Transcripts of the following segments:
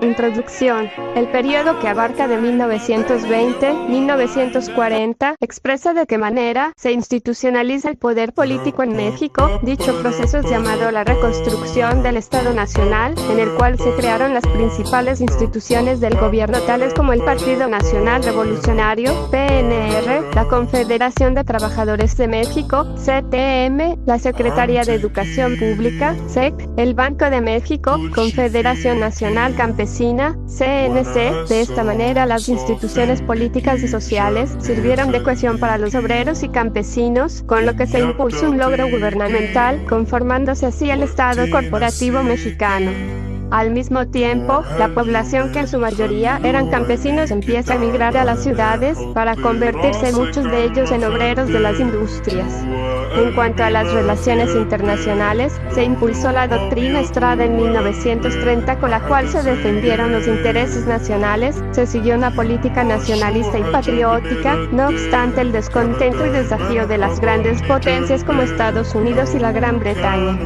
Introducción. El periodo que abarca de 1920-1940 expresa de qué manera se institucionaliza el poder político en México. Dicho proceso es llamado la reconstrucción del Estado Nacional, en el cual se crearon las principales instituciones del gobierno tales como el Partido Nacional Revolucionario, PNR, la Confederación de Trabajadores de México, CTM, la Secretaría de Educación Pública, SEC, el Banco de México, Confederación Nacional Campesina, CNC. De esta manera, las instituciones políticas y sociales sirvieron de cohesión para los obreros y campesinos, con lo que se impulsó un logro gubernamental, conformándose así el Estado corporativo mexicano. Al mismo tiempo, la población, que en su mayoría eran campesinos, empieza a emigrar a las ciudades para convertirse muchos de ellos en obreros de las industrias. En cuanto a las relaciones internacionales, se impulsó la doctrina Estrada en 1930, con la cual se defendieron los intereses nacionales. Se siguió una política nacionalista y patriótica. No obstante el descontento y desafío de las grandes potencias como Estados Unidos y la Gran Bretaña.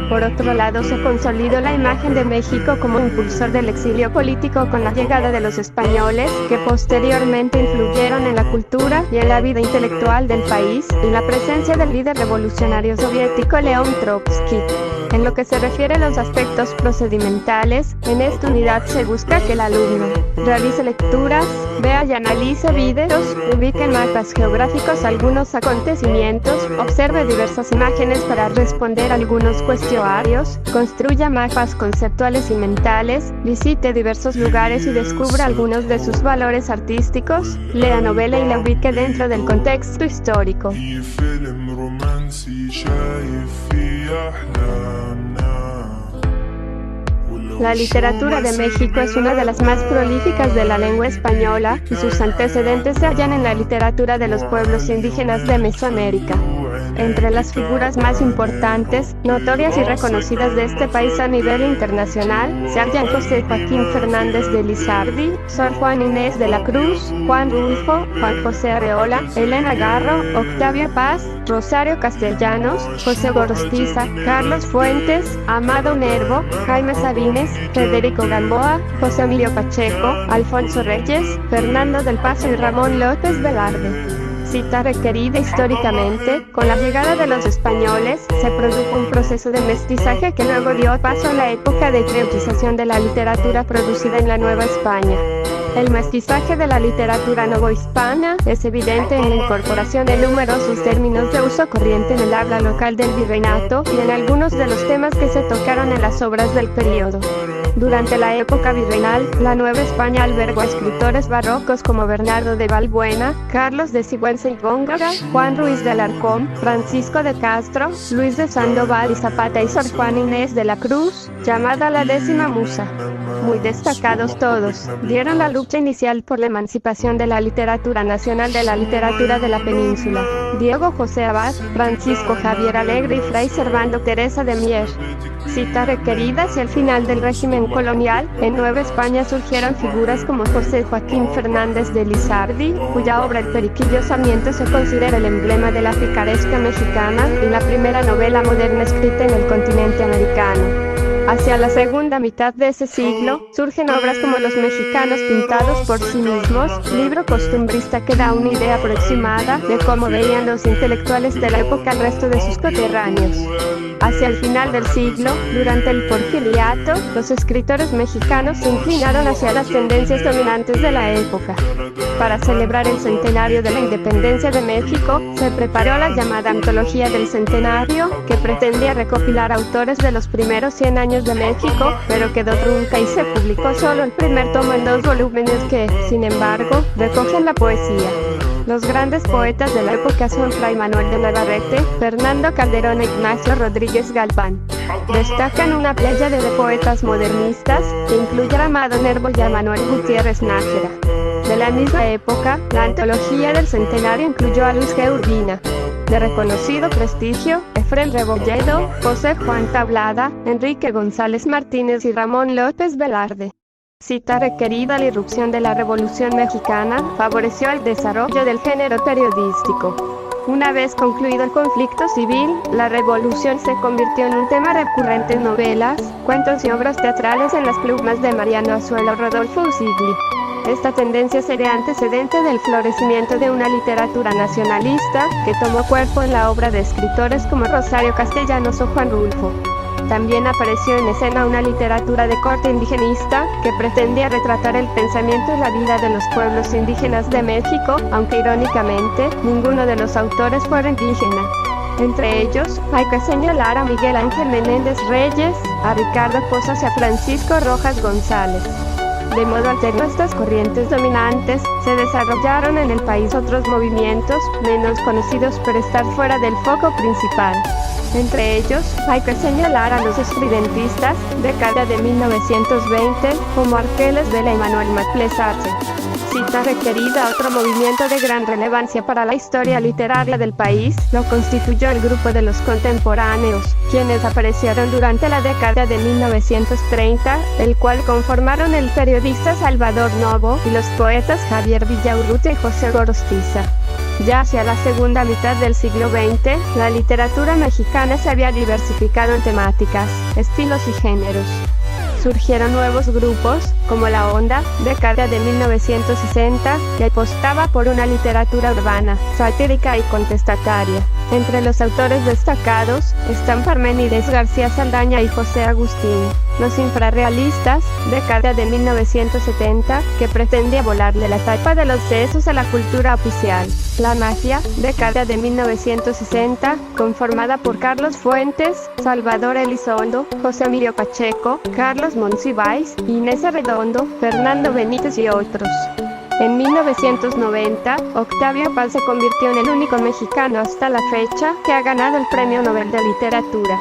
Por otro lado, se consolidó la imagen de México como impulsor del exilio político con la llegada de los españoles, que posteriormente influyeron en la cultura y en la vida intelectual del país, y la presencia del líder revolucionario soviético León Trotsky. En lo que se refiere a los aspectos procedimentales, en esta unidad se busca que el alumno realice lecturas, vea y analice videos, ubique en mapas geográficos algunos acontecimientos, observe diversas imágenes para responder algunos cuestionarios, construya mapas conceptuales y mentales, visite diversos lugares y descubra algunos de sus valores artísticos, lea novela y la ubique dentro del contexto histórico. La literatura de México es una de las más prolíficas de la lengua española, y sus antecedentes se hallan en la literatura de los pueblos indígenas de Mesoamérica. Entre las figuras más importantes, notorias y reconocidas de este país a nivel internacional, se hallan José Joaquín Fernández de Lizardi, Sor Juana Inés de la Cruz, Juan Rulfo, Juan José Arreola, Elena Garro, Octavio Paz, Rosario Castellanos, José Gorostiza, Carlos Fuentes, Amado Nervo, Jaime Sabines, Federico Gamboa, José Emilio Pacheco, Alfonso Reyes, Fernando del Paso y Ramón López Velarde. Cita requerida históricamente. Con la llegada de los españoles, se produjo un proceso de mestizaje que luego dio paso a la época de creolización de la literatura producida en la Nueva España. El mestizaje de la literatura novohispana es evidente en la incorporación de numerosos términos de uso corriente en el habla local del virreinato y en algunos de los temas que se tocaron en las obras del periodo. Durante la época virreinal, la Nueva España albergó a escritores barrocos como Bernardo de Valbuena, Carlos de Sigüenza y Góngora, Juan Ruiz de Alarcón, Francisco de Castro, Luis de Sandoval y Zapata y Sor Juana Inés de la Cruz, llamada la Décima Musa. Muy destacados todos, dieron la lucha inicial por la emancipación de la literatura nacional de la literatura de la península. Diego José Abad, Francisco Javier Alegre y Fray Servando Teresa de Mier. Cita requerida. Hacia el final del régimen colonial, en Nueva España surgieron figuras como José Joaquín Fernández de Lizardi, cuya obra El Periquillo Sarmiento se considera el emblema de la picaresca mexicana y la primera novela moderna escrita en el continente americano. Hacia la segunda mitad de ese siglo, surgen obras como Los mexicanos pintados por sí mismos, libro costumbrista que da una idea aproximada de cómo veían los intelectuales de la época al resto de sus coterráneos. Hacia el final del siglo, durante el Porfiriato, los escritores mexicanos se inclinaron hacia las tendencias dominantes de la época. Para celebrar el centenario de la independencia de México, se preparó la llamada Antología del Centenario, que pretendía recopilar autores de los primeros 100 años de México, pero quedó trunca y se publicó solo el primer tomo en 2 volúmenes que, sin embargo, recogen la poesía. Los grandes poetas de la época son Fray Manuel de Navarrete, Fernando Calderón e Ignacio Rodríguez Galván. Destacan una pléyade de poetas modernistas, que incluye a Amado Nervo y a Manuel Gutiérrez Nájera. De la misma época, la Antología del Centenario incluyó a Luis G. Urbina. De reconocido prestigio, Efrén Rebolledo, José Juan Tablada, Enrique González Martínez y Ramón López Velarde. Cita requerida. La irrupción de la Revolución Mexicana favoreció el desarrollo del género periodístico. Una vez concluido el conflicto civil, la revolución se convirtió en un tema recurrente en novelas, cuentos y obras teatrales en las plumas de Mariano Azuelo Rodolfo Usigli. Esta tendencia sería antecedente del florecimiento de una literatura nacionalista, que tomó cuerpo en la obra de escritores como Rosario Castellanos o Juan Rulfo. También apareció en escena una literatura de corte indigenista, que pretendía retratar el pensamiento y la vida de los pueblos indígenas de México, aunque irónicamente, ninguno de los autores fuera indígena. Entre ellos, hay que señalar a Miguel Ángel Menéndez Reyes, a Ricardo Pozas y a Francisco Rojas González. De modo alterno a estas corrientes dominantes, se desarrollaron en el país otros movimientos, menos conocidos por estar fuera del foco principal. Entre ellos, hay que señalar a los estridentistas, década de 1920, como Arqueles Vela y Manuel Maclés Arce. Cita requerida. Otro movimiento de gran relevancia para la historia literaria del país, lo constituyó el grupo de los contemporáneos, quienes aparecieron durante la década de 1930, el cual conformaron el periodista Salvador Novo y los poetas Javier Villaurrutia y José Gorostiza. Ya hacia la segunda mitad del siglo XX, la literatura mexicana se había diversificado en temáticas, estilos y géneros. Surgieron nuevos grupos, como La Onda, década de 1960, que apostaba por una literatura urbana, satírica y contestataria. Entre los autores destacados, están Parménides García Saldaña y José Agustín. Los infrarrealistas, década de 1970, que pretendía volarle la tapa de los sesos a la cultura oficial. La Mafia, década de 1960, conformada por Carlos Fuentes, Salvador Elizondo, José Emilio Pacheco, Carlos Monsiváis, Inés Arredondo, Fernando Benítez y otros. En 1990, Octavio Paz se convirtió en el único mexicano hasta la fecha que ha ganado el Premio Nobel de Literatura.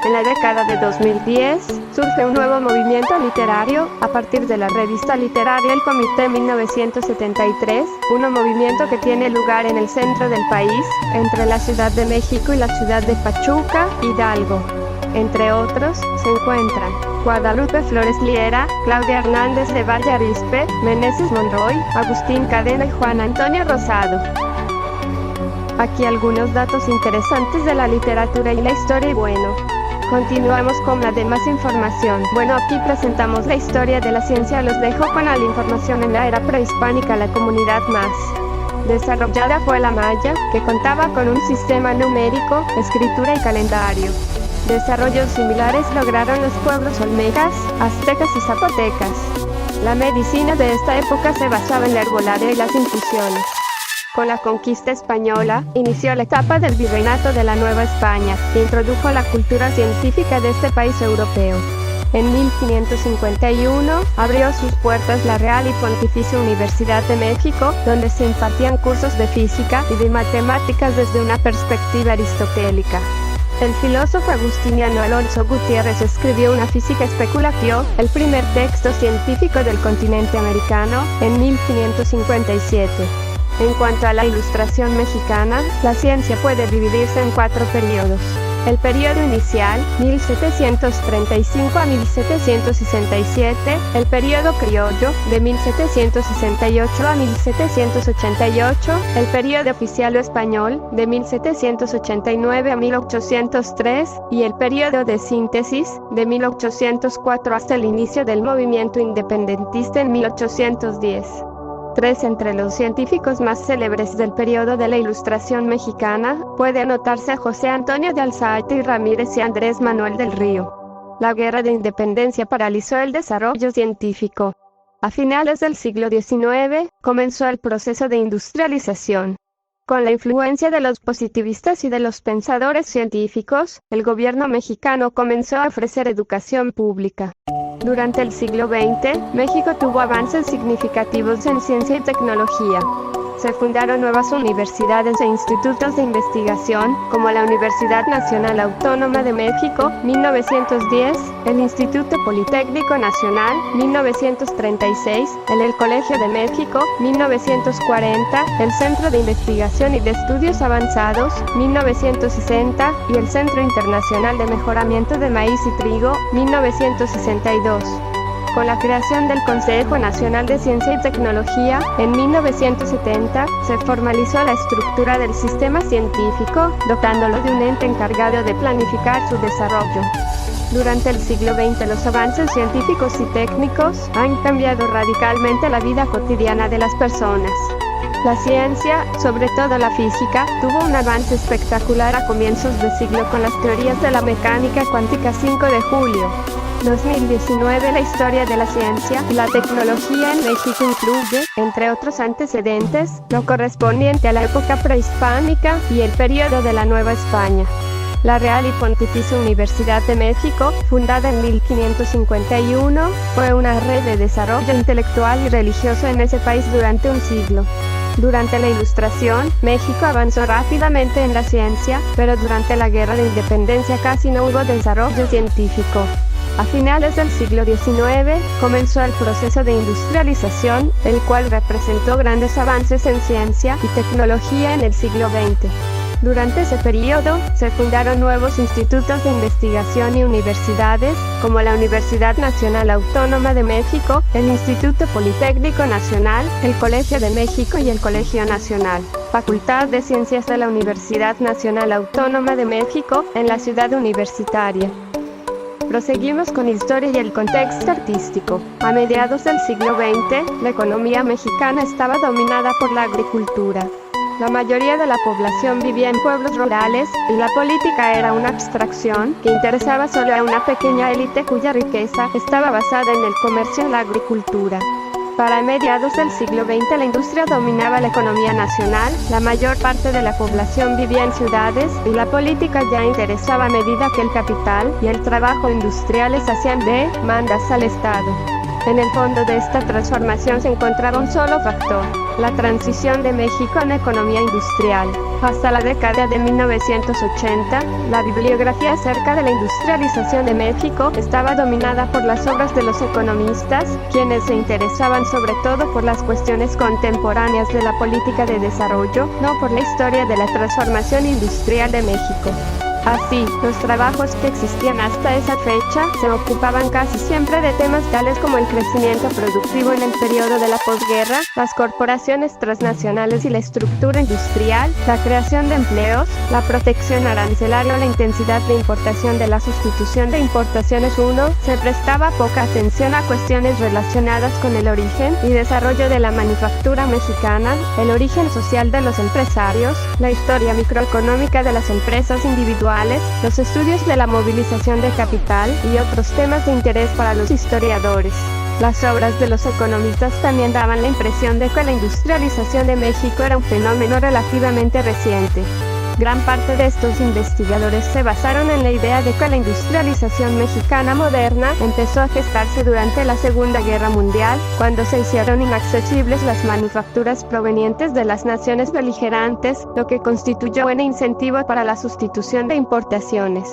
En la década de 2010, surge un nuevo movimiento literario, a partir de la revista literaria El Comité 1973, un movimiento que tiene lugar en el centro del país, entre la Ciudad de México y la ciudad de Pachuca, Hidalgo. Entre otros, se encuentran Guadalupe Flores Liera, Claudia Hernández de Valle Arizpe, Meneses Monroy, Agustín Cadena y Juan Antonio Rosado. Aquí algunos datos interesantes de la literatura y la historia y bueno. Continuamos con la demás información. Bueno, aquí presentamos la historia de la ciencia. Los dejo con la información. En la era prehispánica, la comunidad más desarrollada fue la maya, que contaba con un sistema numérico, escritura y calendario. Desarrollos similares lograron los pueblos olmecas, aztecas y zapotecas. La medicina de esta época se basaba en la herbolaria y las infusiones. Con la conquista española, inició la etapa del virreinato de la Nueva España, que introdujo la cultura científica de este país europeo. En 1551, abrió sus puertas la Real y Pontificia Universidad de México, donde se impartían cursos de física y de matemáticas desde una perspectiva aristotélica. El filósofo agustiniano Alonso Gutiérrez escribió una Física Speculatio, el primer texto científico del continente americano, en 1557. En cuanto a la Ilustración mexicana, la ciencia puede dividirse en 4 periodos. El periodo inicial, 1735 a 1767, el periodo criollo, de 1768 a 1788, el periodo oficial o español, de 1789 a 1803, y el periodo de síntesis, de 1804 hasta el inicio del movimiento independentista en 1810. 3 entre los científicos más célebres del periodo de la Ilustración mexicana, puede anotarse a José Antonio de Alzate y Ramírez y Andrés Manuel del Río. La Guerra de Independencia paralizó el desarrollo científico. A finales del siglo XIX, comenzó el proceso de industrialización. Con la influencia de los positivistas y de los pensadores científicos, el gobierno mexicano comenzó a ofrecer educación pública. Durante el siglo XX, México tuvo avances significativos en ciencia y tecnología. Se fundaron nuevas universidades e institutos de investigación, como la Universidad Nacional Autónoma de México, 1910, el Instituto Politécnico Nacional, 1936, el Colegio de México, 1940, el Centro de Investigación y de Estudios Avanzados, 1960, y el Centro Internacional de Mejoramiento de Maíz y Trigo, 1962. Con la creación del Consejo Nacional de Ciencia y Tecnología, en 1970, se formalizó la estructura del sistema científico, dotándolo de un ente encargado de planificar su desarrollo. Durante el siglo XX, los avances científicos y técnicos han cambiado radicalmente la vida cotidiana de las personas. La ciencia, sobre todo la física, tuvo un avance espectacular a comienzos de siglo con las teorías de la mecánica cuántica 5 de julio. 2019. La historia de la ciencia y la tecnología en México incluye, entre otros antecedentes, lo correspondiente a la época prehispánica y el periodo de la Nueva España. La Real y Pontificia Universidad de México, fundada en 1551, fue una red de desarrollo intelectual y religioso en ese país durante un siglo. Durante la Ilustración, México avanzó rápidamente en la ciencia, pero durante la Guerra de Independencia casi no hubo desarrollo científico. A finales del siglo XIX, comenzó el proceso de industrialización, el cual representó grandes avances en ciencia y tecnología en el siglo XX. Durante ese periodo, se fundaron nuevos institutos de investigación y universidades, como la Universidad Nacional Autónoma de México, el Instituto Politécnico Nacional, el Colegio de México y el Colegio Nacional. Facultad de Ciencias de la Universidad Nacional Autónoma de México, en la ciudad universitaria. Proseguimos con historia y el contexto artístico. A mediados del siglo XX, la economía mexicana estaba dominada por la agricultura. La mayoría de la población vivía en pueblos rurales, y la política era una abstracción que interesaba solo a una pequeña élite cuya riqueza estaba basada en el comercio y la agricultura. Para mediados del siglo XX la industria dominaba la economía nacional, la mayor parte de la población vivía en ciudades, y la política ya interesaba a medida que el capital y el trabajo industriales hacían demandas al Estado. En el fondo de esta transformación se encontraba un solo factor: la transición de México a una economía industrial. Hasta la década de 1980, la bibliografía acerca de la industrialización de México estaba dominada por las obras de los economistas, quienes se interesaban sobre todo por las cuestiones contemporáneas de la política de desarrollo, no por la historia de la transformación industrial de México. Así, los trabajos que existían hasta esa fecha se ocupaban casi siempre de temas tales como el crecimiento productivo en el periodo de la posguerra, las corporaciones transnacionales y la estructura industrial, la creación de empleos, la protección arancelaria o la intensidad de importación de la sustitución de importaciones. Se prestaba poca atención a cuestiones relacionadas con el origen y desarrollo de la manufactura mexicana, el origen social de los empresarios, la historia microeconómica de las empresas individuales, los estudios de la movilización de capital y otros temas de interés para los historiadores. Las obras de los economistas también daban la impresión de que la industrialización de México era un fenómeno relativamente reciente. Gran parte de estos investigadores se basaron en la idea de que la industrialización mexicana moderna empezó a gestarse durante la Segunda Guerra Mundial, cuando se hicieron inaccesibles las manufacturas provenientes de las naciones beligerantes, lo que constituyó un incentivo para la sustitución de importaciones.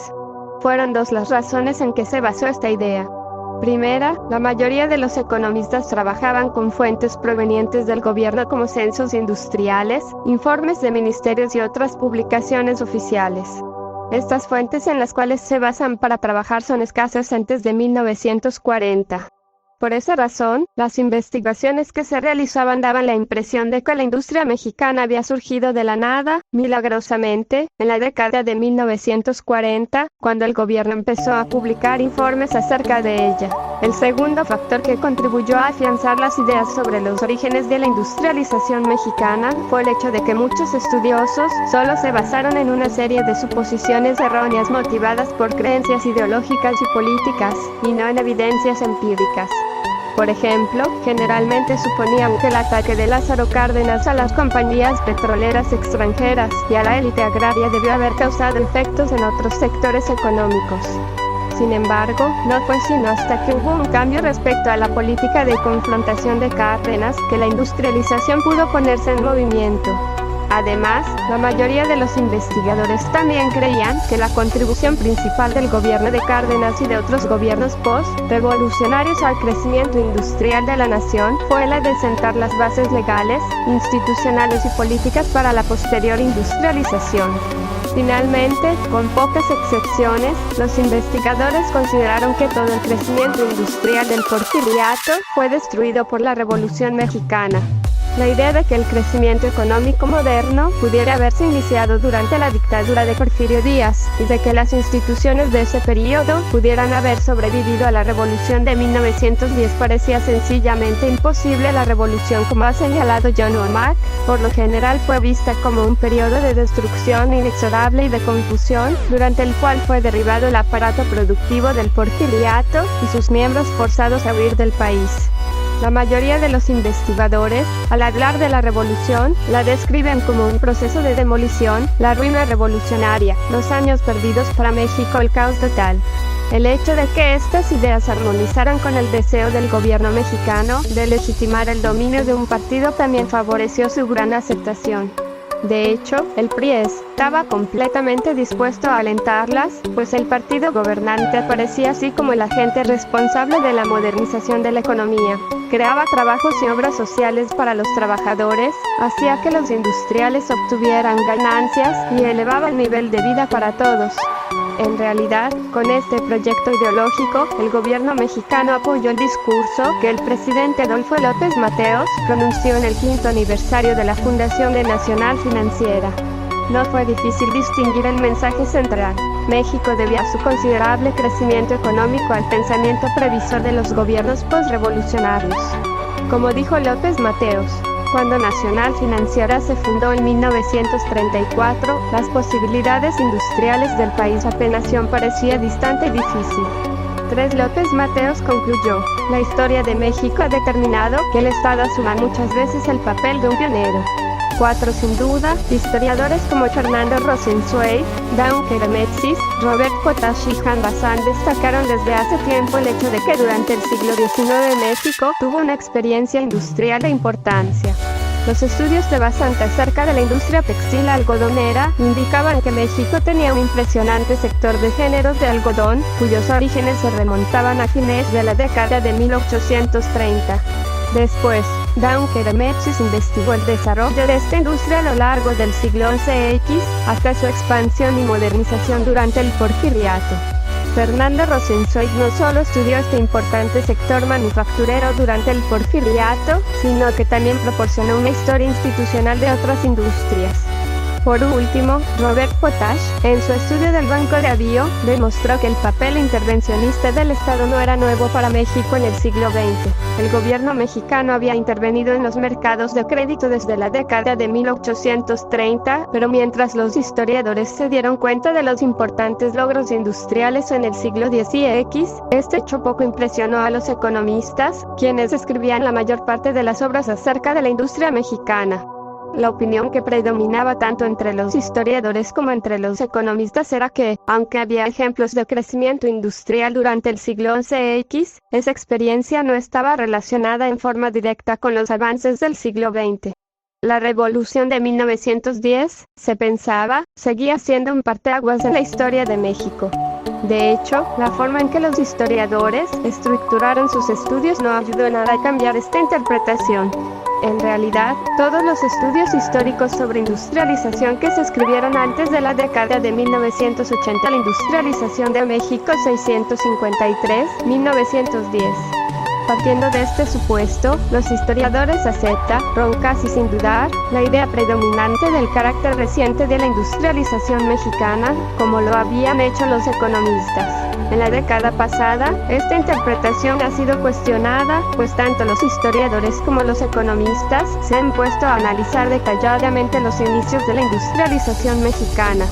Fueron dos las razones en que se basó esta idea. Primera, la mayoría de los economistas trabajaban con fuentes provenientes del gobierno como censos industriales, informes de ministerios y otras publicaciones oficiales. Estas fuentes en las cuales se basan para trabajar son escasas antes de 1940. Por esa razón, las investigaciones que se realizaban daban la impresión de que la industria mexicana había surgido de la nada, milagrosamente, en la década de 1940, cuando el gobierno empezó a publicar informes acerca de ella. El segundo factor que contribuyó a afianzar las ideas sobre los orígenes de la industrialización mexicana fue el hecho de que muchos estudiosos solo se basaron en una serie de suposiciones erróneas motivadas por creencias ideológicas y políticas, y no en evidencias empíricas. Por ejemplo, generalmente suponían que el ataque de Lázaro Cárdenas a las compañías petroleras extranjeras y a la élite agraria debió haber causado efectos en otros sectores económicos. Sin embargo, no fue sino hasta que hubo un cambio respecto a la política de confrontación de Cárdenas que la industrialización pudo ponerse en movimiento. Además, la mayoría de los investigadores también creían que la contribución principal del gobierno de Cárdenas y de otros gobiernos post-revolucionarios al crecimiento industrial de la nación fue la de sentar las bases legales, institucionales y políticas para la posterior industrialización. Finalmente, con pocas excepciones, los investigadores consideraron que todo el crecimiento industrial del Porfiriato fue destruido por la Revolución Mexicana. La idea de que el crecimiento económico moderno pudiera haberse iniciado durante la dictadura de Porfirio Díaz y de que las instituciones de ese periodo pudieran haber sobrevivido a la revolución de 1910 parecía sencillamente imposible. La revolución, como ha señalado John Womack, por lo general fue vista como un periodo de destrucción inexorable y de confusión, durante el cual fue derribado el aparato productivo del Porfiriato y sus miembros forzados a huir del país. La mayoría de los investigadores, al hablar de la revolución, la describen como un proceso de demolición, la ruina revolucionaria, los años perdidos para México, el caos total. El hecho de que estas ideas armonizaran con el deseo del gobierno mexicano de legitimar el dominio de un partido también favoreció su gran aceptación. De hecho, el PRI estaba completamente dispuesto a alentarlas, pues el partido gobernante aparecía así como el agente responsable de la modernización de la economía. Creaba trabajos y obras sociales para los trabajadores, hacía que los industriales obtuvieran ganancias y elevaba el nivel de vida para todos. En realidad, con este proyecto ideológico, el gobierno mexicano apoyó el discurso que el presidente Adolfo López Mateos pronunció en el 5º aniversario de la fundación de Nacional Financiera. No fue difícil distinguir el mensaje central. México debía su considerable crecimiento económico al pensamiento previsor de los gobiernos postrevolucionarios. Como dijo López Mateos, cuando Nacional Financiera se fundó en 1934, las posibilidades industriales del país apenas parecía distante y difícil. López Mateos concluyó, la historia de México ha determinado que el Estado asuma muchas veces el papel de un pionero. Sin duda, historiadores como Fernando Rosenzweig, Dawn Keremetsis, Robert Potash y Jan Bazán destacaron desde hace tiempo el hecho de que durante el siglo XIX México tuvo una experiencia industrial de importancia. Los estudios de Bazán acerca de la industria textil algodonera indicaban que México tenía un impresionante sector de géneros de algodón, cuyos orígenes se remontaban a fines de la década de 1830. Después, Dawn Keremetsis investigó el desarrollo de esta industria a lo largo del siglo XI hasta su expansión y modernización durante el Porfiriato. Fernando Rosenzweig no solo estudió este importante sector manufacturero durante el Porfiriato, sino que también proporcionó una historia institucional de otras industrias. Por último, Robert Potash, en su estudio del Banco de Avío, demostró que el papel intervencionista del Estado no era nuevo para México en el siglo XX. El gobierno mexicano había intervenido en los mercados de crédito desde la década de 1830, pero mientras los historiadores se dieron cuenta de los importantes logros industriales en el siglo X, este hecho poco impresionó a los economistas, quienes escribían la mayor parte de las obras acerca de la industria mexicana. La opinión que predominaba tanto entre los historiadores como entre los economistas era que, aunque había ejemplos de crecimiento industrial durante el siglo XI, esa experiencia no estaba relacionada en forma directa con los avances del siglo XX. La revolución de 1910, se pensaba, seguía siendo un parteaguas en la historia de México. De hecho, la forma en que los historiadores estructuraron sus estudios no ayudó en nada a cambiar esta interpretación. En realidad, todos los estudios históricos sobre industrialización que se escribieron antes de la década de 1980, la industrialización de México 653-1910. Partiendo de este supuesto, los historiadores aceptan, casi sin dudar, la idea predominante del carácter reciente de la industrialización mexicana, como lo habían hecho los economistas. En la década pasada, esta interpretación ha sido cuestionada, pues tanto los historiadores como los economistas se han puesto a analizar detalladamente los inicios de la industrialización mexicana.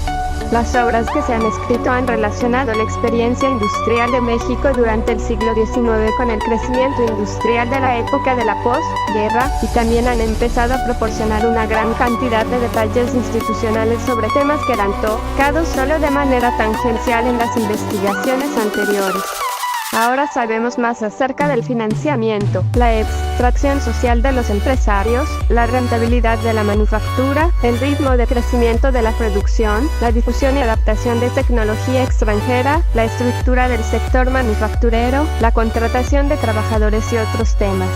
Las obras que se han escrito han relacionado la experiencia industrial de México durante el siglo XIX con el crecimiento industrial de la época de la posguerra, y también han empezado a proporcionar una gran cantidad de detalles institucionales sobre temas que eran tocados solo de manera tangencial en las investigaciones anteriores. Ahora sabemos más acerca del financiamiento, la extracción social de los empresarios, la rentabilidad de la manufactura, el ritmo de crecimiento de la producción, la difusión y adaptación de tecnología extranjera, la estructura del sector manufacturero, la contratación de trabajadores y otros temas.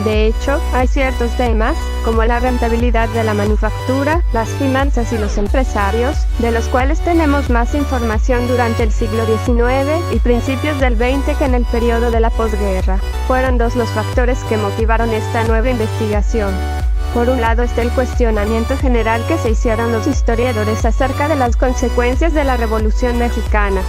De hecho, hay ciertos temas, como la rentabilidad de la manufactura, las finanzas y los empresarios, de los cuales tenemos más información durante el siglo XIX y principios del XX que en el periodo de la posguerra. Fueron dos los factores que motivaron esta nueva investigación. Por un lado está el cuestionamiento general que se hicieron los historiadores acerca de las consecuencias de la Revolución Mexicana.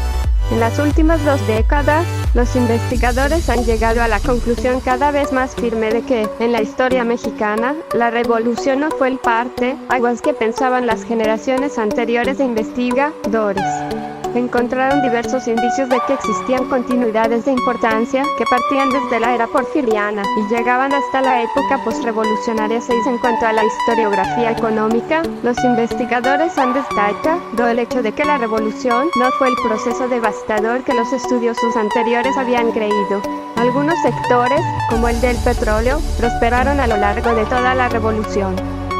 En las últimas 2 décadas, los investigadores han llegado a la conclusión cada vez más firme de que, en la historia mexicana, la revolución no fue el parteaguas que pensaban las generaciones anteriores de investigadores. Encontraron diversos indicios de que existían continuidades de importancia que partían desde la era porfiriana y llegaban hasta la época postrevolucionaria 6. En cuanto a la historiografía económica, los investigadores han destacado el hecho de que la revolución no fue el proceso devastador que los estudiosos anteriores habían creído. Algunos sectores, como el del petróleo, prosperaron a lo largo de toda la revolución.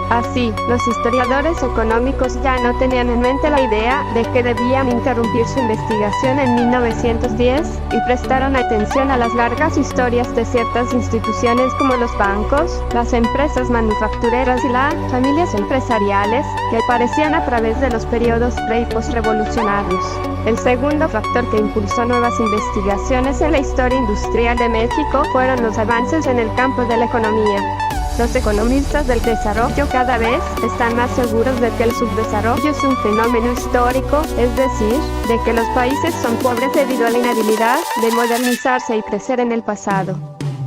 Así, los historiadores económicos ya no tenían en mente la idea de que debían interrumpir su investigación en 1910 y prestaron atención a las largas historias de ciertas instituciones como los bancos, las empresas manufactureras y las familias empresariales, que aparecían a través de los periodos pre- y postrevolucionarios. El segundo factor que impulsó nuevas investigaciones en la historia industrial de México fueron los avances en el campo de la economía. Los economistas del desarrollo cada vez están más seguros de que el subdesarrollo es un fenómeno histórico, es decir, de que los países son pobres debido a la inhabilidad de modernizarse y crecer en el pasado.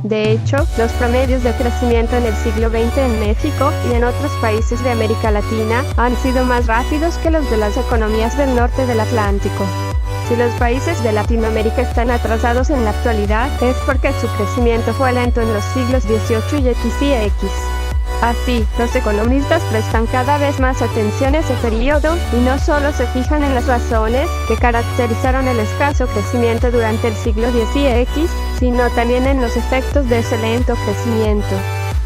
De hecho, los promedios de crecimiento en el siglo XX en México y en otros países de América Latina han sido más rápidos que los de las economías del norte del Atlántico. Si los países de Latinoamérica están atrasados en la actualidad, es porque su crecimiento fue lento en los siglos XVIII y X y X. Así, los economistas prestan cada vez más atención a ese periodo, y no solo se fijan en las razones que caracterizaron el escaso crecimiento durante el siglo X y X, sino también en los efectos de ese lento crecimiento.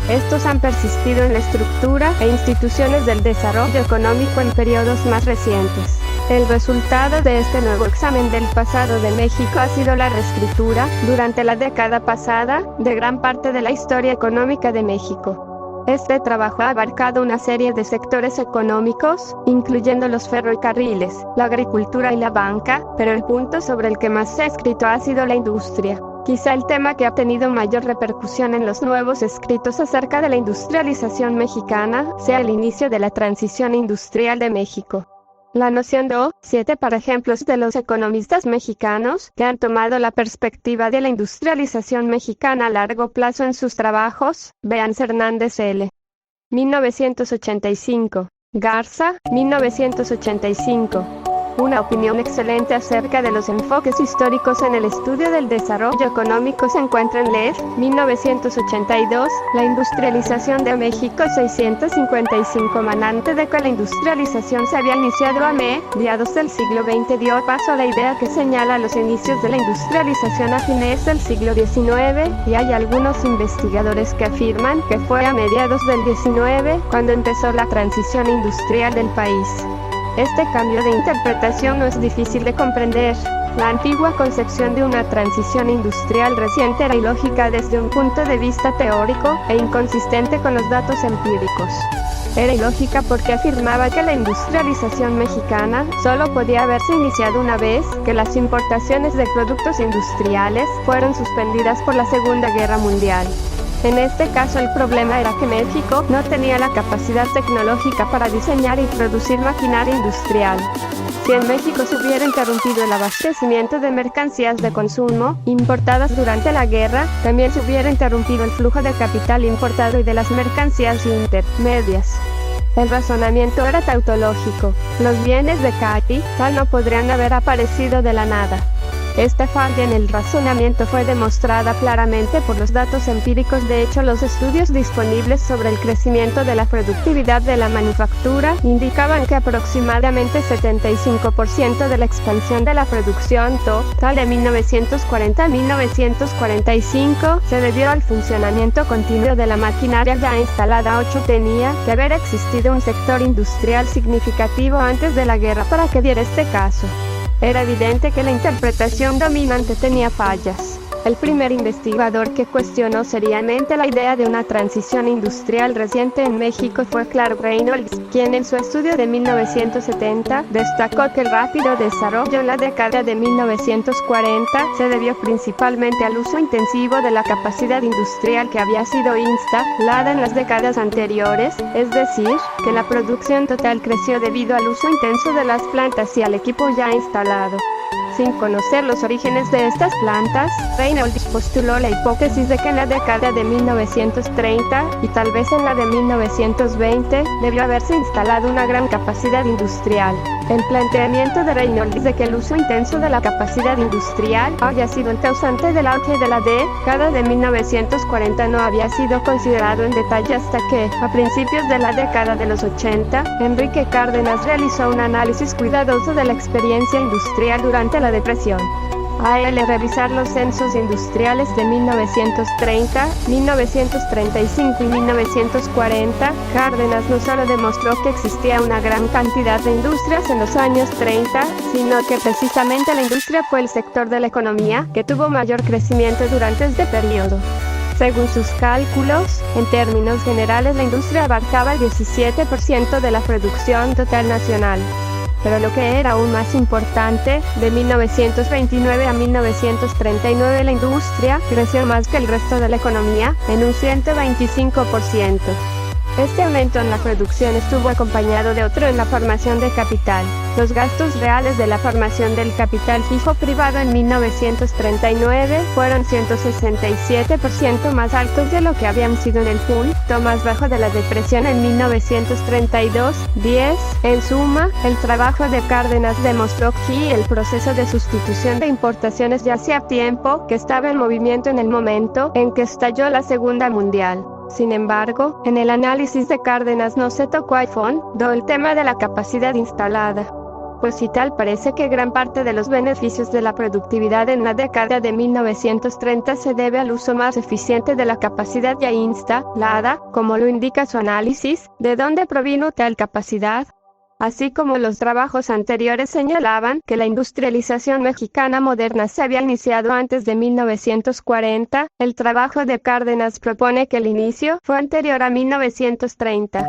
Estos han persistido en la estructura e instituciones del desarrollo económico en periodos más recientes. El resultado de este nuevo examen del pasado de México ha sido la reescritura, durante la década pasada, de gran parte de la historia económica de México. Este trabajo ha abarcado una serie de sectores económicos, incluyendo los ferrocarriles, la agricultura y la banca, pero el punto sobre el que más se ha escrito ha sido la industria. Quizá el tema que ha tenido mayor repercusión en los nuevos escritos acerca de la industrialización mexicana sea el inicio de la transición industrial de México. La noción de 7 para ejemplos de los economistas mexicanos que han tomado la perspectiva de la industrialización mexicana a largo plazo en sus trabajos. Vean Hernández L. 1985. Garza, 1985. Una opinión excelente acerca de los enfoques históricos en el estudio del desarrollo económico se encuentra en Lev, 1982, La industrialización de México 655. Manante de que la industrialización se había iniciado a mediados del siglo XX dio paso a la idea que señala los inicios de la industrialización a fines del siglo XIX, y hay algunos investigadores que afirman que fue a mediados del XIX cuando empezó la transición industrial del país. Este cambio de interpretación no es difícil de comprender. La antigua concepción de una transición industrial reciente era ilógica desde un punto de vista teórico e inconsistente con los datos empíricos. Era ilógica porque afirmaba que la industrialización mexicana solo podía haberse iniciado una vez que las importaciones de productos industriales fueron suspendidas por la Segunda Guerra Mundial. En este caso el problema era que México no tenía la capacidad tecnológica para diseñar y producir maquinaria industrial. Si en México se hubiera interrumpido el abastecimiento de mercancías de consumo importadas durante la guerra, también se hubiera interrumpido el flujo de capital importado y de las mercancías intermedias. El razonamiento era tautológico. Los bienes de capital no podrían haber aparecido de la nada. Esta falla en el razonamiento fue demostrada claramente por los datos empíricos. De hecho, los estudios disponibles sobre el crecimiento de la productividad de la manufactura indicaban que aproximadamente 75% de la expansión de la producción total de 1940 a 1945 se debió al funcionamiento continuo de la maquinaria ya instalada. 8. Tenía que haber existido un sector industrial significativo antes de la guerra para que diera este caso. Era evidente que la interpretación dominante tenía fallas. El primer investigador que cuestionó seriamente la idea de una transición industrial reciente en México fue Clark Reynolds, quien en su estudio de 1970 destacó que el rápido desarrollo en la década de 1940 se debió principalmente al uso intensivo de la capacidad industrial que había sido instalada en las décadas anteriores, es decir, que la producción total creció debido al uso intenso de las plantas y al equipo ya instalado. Sin conocer los orígenes de estas plantas, Reynolds postuló la hipótesis de que en la década de 1930, y tal vez en la de 1920, debió haberse instalado una gran capacidad industrial. El planteamiento de Reynolds de que el uso intenso de la capacidad industrial haya sido el causante del auge de la década de 1940 no había sido considerado en detalle hasta que, a principios de la década de los 80, Enrique Cárdenas realizó un análisis cuidadoso de la experiencia industrial durante la Depresión. Al revisar los censos industriales de 1930, 1935 y 1940, Cárdenas no solo demostró que existía una gran cantidad de industrias en los años 30, sino que precisamente la industria fue el sector de la economía que tuvo mayor crecimiento durante este periodo. Según sus cálculos, en términos generales la industria abarcaba el 17% de la producción total nacional. Pero lo que era aún más importante, de 1929 a 1939 la industria creció más que el resto de la economía, en un 125%. Este aumento en la producción estuvo acompañado de otro en la formación de capital. Los gastos reales de la formación del capital fijo privado en 1939 fueron 167% más altos de lo que habían sido en el punto más bajo de la depresión en 1932-10. En suma, el trabajo de Cárdenas demostró que el proceso de sustitución de importaciones ya hacía tiempo que estaba en movimiento en el momento en que estalló la Segunda Mundial. Sin embargo, en el análisis de Cárdenas no se tocó a fondo el tema de la capacidad instalada. Pues y tal parece que gran parte de los beneficios de la productividad en la década de 1930 se debe al uso más eficiente de la capacidad ya instalada, como lo indica su análisis, ¿de dónde provino tal capacidad? Así como los trabajos anteriores señalaban que la industrialización mexicana moderna se había iniciado antes de 1940, el trabajo de Cárdenas propone que el inicio fue anterior a 1930.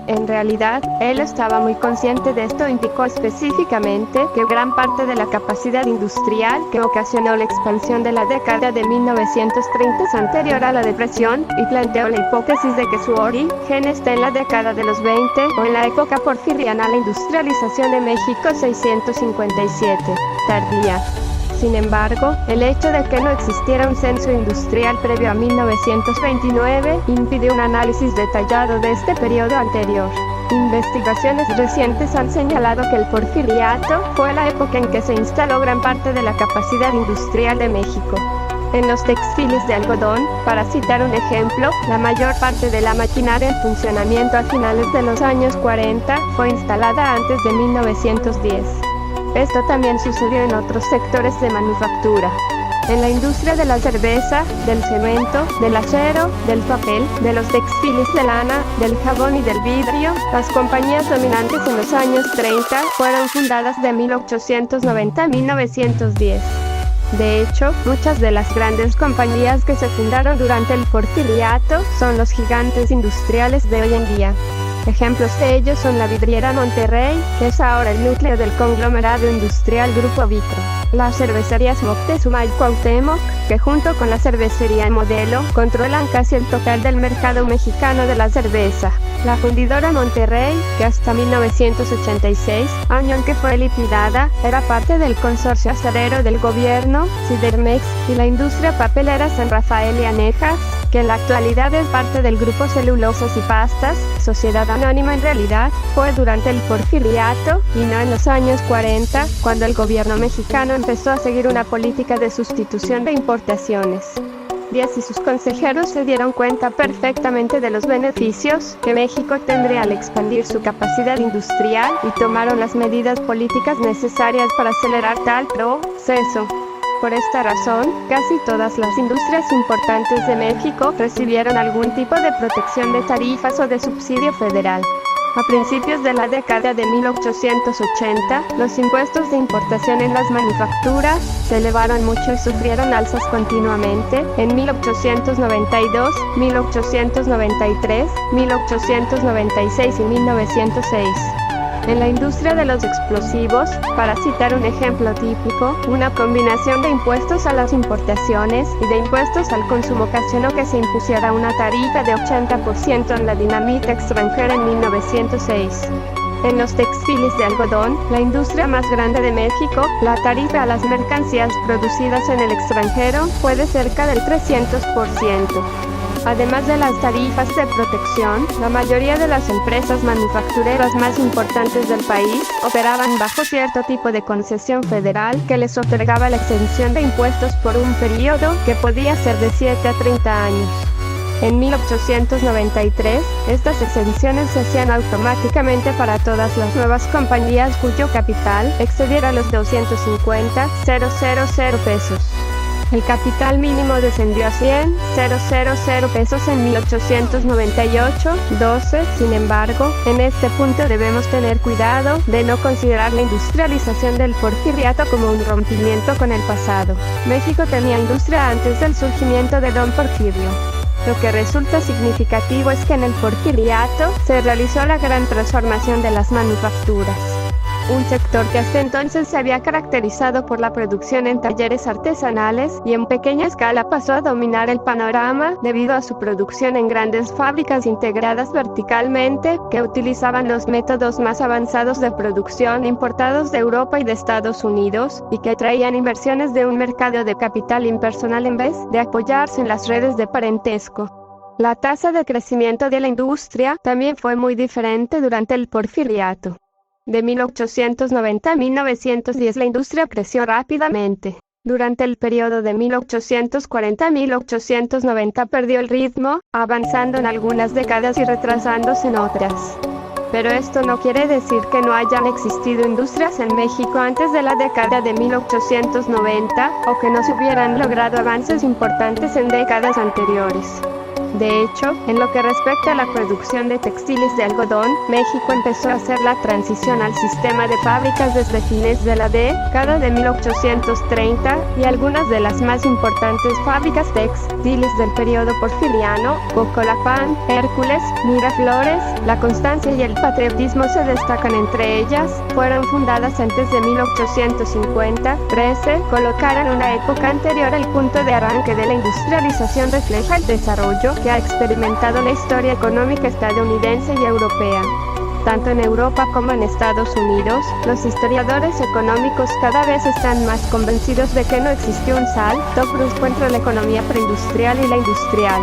En realidad, él estaba muy consciente de esto e indicó específicamente que gran parte de la capacidad industrial que ocasionó la expansión de la década de 1930 es anterior a la depresión, y planteó la hipótesis de que su origen está en la década de los 20 o en la época porfiriana, la industrialización de México 657, tardía. Sin embargo, el hecho de que no existiera un censo industrial previo a 1929 impidió un análisis detallado de este periodo anterior. Investigaciones recientes han señalado que el Porfiriato fue la época en que se instaló gran parte de la capacidad industrial de México. En los textiles de algodón, para citar un ejemplo, la mayor parte de la maquinaria en funcionamiento a finales de los años 40 fue instalada antes de 1910. Esto también sucedió en otros sectores de manufactura. En la industria de la cerveza, del cemento, del acero, del papel, de los textiles de lana, del jabón y del vidrio, las compañías dominantes en los años 30 fueron fundadas de 1890 a 1910. De hecho, muchas de las grandes compañías que se fundaron durante el Porfiriato son los gigantes industriales de hoy en día. Ejemplos de ellos son la vidriera Monterrey, que es ahora el núcleo del conglomerado industrial Grupo Vitro, las cervecerías Moctezuma y Cuauhtémoc, que junto con la cervecería Modelo, controlan casi el total del mercado mexicano de la cerveza, la fundidora Monterrey, que hasta 1986, año en que fue liquidada, era parte del consorcio acerero del gobierno, Sidermex, y la industria papelera San Rafael y Anejas, que en la actualidad es parte del Grupo Celulosas y Pastas, sociedad anónima. En realidad, fue durante el Porfiriato, y no en los años 40, cuando el gobierno mexicano empezó a seguir una política de sustitución de importaciones. Díaz y sus consejeros se dieron cuenta perfectamente de los beneficios que México tendría al expandir su capacidad industrial y tomaron las medidas políticas necesarias para acelerar tal proceso. Por esta razón, casi todas las industrias importantes de México recibieron algún tipo de protección de tarifas o de subsidio federal. A principios de la década de 1880, los impuestos de importación en las manufacturas se elevaron mucho y sufrieron alzas continuamente en 1892, 1893, 1896 y 1906. En la industria de los explosivos, para citar un ejemplo típico, una combinación de impuestos a las importaciones y de impuestos al consumo ocasionó que se impusiera una tarifa de 80% en la dinamita extranjera en 1906. En los textiles de algodón, la industria más grande de México, la tarifa a las mercancías producidas en el extranjero fue de cerca del 300%. Además de las tarifas de protección, la mayoría de las empresas manufactureras más importantes del país operaban bajo cierto tipo de concesión federal que les otorgaba la exención de impuestos por un periodo que podía ser de 7 a 30 años. En 1893, estas exenciones se hacían automáticamente para todas las nuevas compañías cuyo capital excediera los 250,000 pesos. El capital mínimo descendió a 100,000 pesos en 1898-12. Sin embargo, en este punto debemos tener cuidado de no considerar la industrialización del porfiriato como un rompimiento con el pasado. México tenía industria antes del surgimiento de Don Porfirio. Lo que resulta significativo es que en el porfiriato se realizó la gran transformación de las manufacturas. Un sector que hasta entonces se había caracterizado por la producción en talleres artesanales y en pequeña escala pasó a dominar el panorama debido a su producción en grandes fábricas integradas verticalmente que utilizaban los métodos más avanzados de producción importados de Europa y de Estados Unidos y que atraían inversiones de un mercado de capital impersonal en vez de apoyarse en las redes de parentesco. La tasa de crecimiento de la industria también fue muy diferente durante el porfiriato. De 1890 a 1910 la industria creció rápidamente. Durante el periodo de 1840 a 1890 perdió el ritmo, avanzando en algunas décadas y retrasándose en otras. Pero esto no quiere decir que no hayan existido industrias en México antes de la década de 1890, o que no se hubieran logrado avances importantes en décadas anteriores. De hecho, en lo que respecta a la producción de textiles de algodón, México empezó a hacer la transición al sistema de fábricas desde fines de la década de 1830, y algunas de las más importantes fábricas textiles del periodo porfiriano, Cocolapán, Hércules, Miraflores, La Constancia y el Patriotismo se destacan entre ellas, fueron fundadas antes de 1850. 13. Colocar en una época anterior el punto de arranque de la industrialización refleja el desarrollo que ha experimentado la historia económica estadounidense y europea. Tanto en Europa como en Estados Unidos, los historiadores económicos cada vez están más convencidos de que no existió un salto brusco entre la economía preindustrial y la industrial.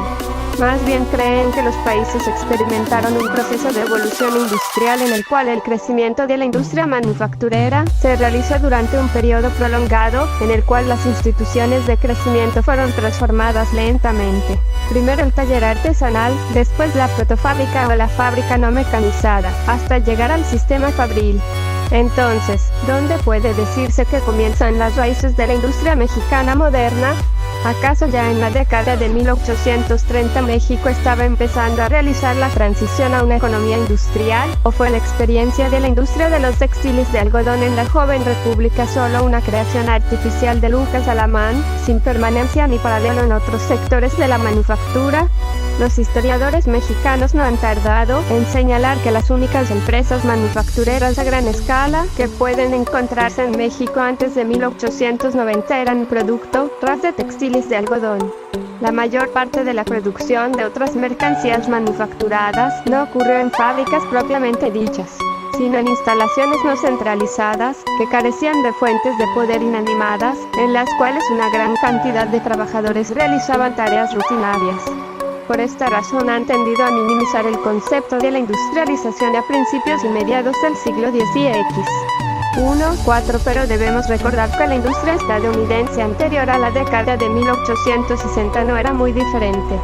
Más bien creen que los países experimentaron un proceso de evolución industrial en el cual el crecimiento de la industria manufacturera se realizó durante un periodo prolongado, en el cual las instituciones de crecimiento fueron transformadas lentamente. Primero el taller artesanal, después la protofábrica o la fábrica no mecanizada, hasta llegar al sistema fabril. Entonces, ¿dónde puede decirse que comienzan las raíces de la industria mexicana moderna? ¿Acaso ya en la década de 1830 México estaba empezando a realizar la transición a una economía industrial? ¿O fue la experiencia de la industria de los textiles de algodón en la joven república solo una creación artificial de Lucas Alamán, sin permanencia ni paralelo en otros sectores de la manufactura? Los historiadores mexicanos no han tardado en señalar que las únicas empresas manufactureras a gran escala que pueden encontrarse en México antes de 1890 eran producto de textiles de algodón. La mayor parte de la producción de otras mercancías manufacturadas no ocurrió en fábricas propiamente dichas, sino en instalaciones no centralizadas, que carecían de fuentes de poder inanimadas, en las cuales una gran cantidad de trabajadores realizaban tareas rutinarias. Por esta razón han tendido a minimizar el concepto de la industrialización a principios y mediados del siglo X y X. 1.4 Pero debemos recordar que la industria estadounidense anterior a la década de 1860 no era muy diferente.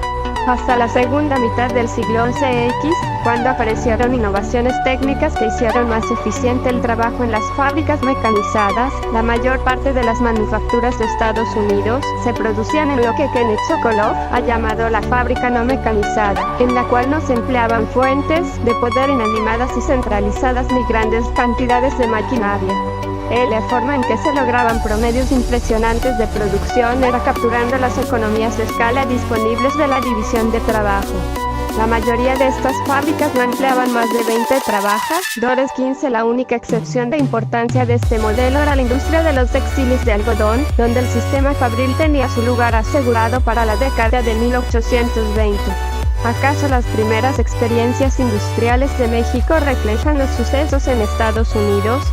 hasta la segunda mitad del siglo XI, cuando aparecieron innovaciones técnicas que hicieron más eficiente el trabajo en las fábricas mecanizadas. La mayor parte de las manufacturas de Estados Unidos se producían en lo que Kenneth Sokolov ha llamado la fábrica no mecanizada, en la cual no se empleaban fuentes de poder inanimadas y centralizadas ni grandes cantidades de maquinaria. La forma en que se lograban promedios impresionantes de producción era capturando las economías de escala disponibles de la división de trabajo. La mayoría de estas fábricas no empleaban más de 20 trabajadores, 15. La única excepción de importancia de este modelo era la industria de los textiles de algodón, donde el sistema fabril tenía su lugar asegurado para la década de 1820. ¿Acaso las primeras experiencias industriales de México reflejan los sucesos en Estados Unidos?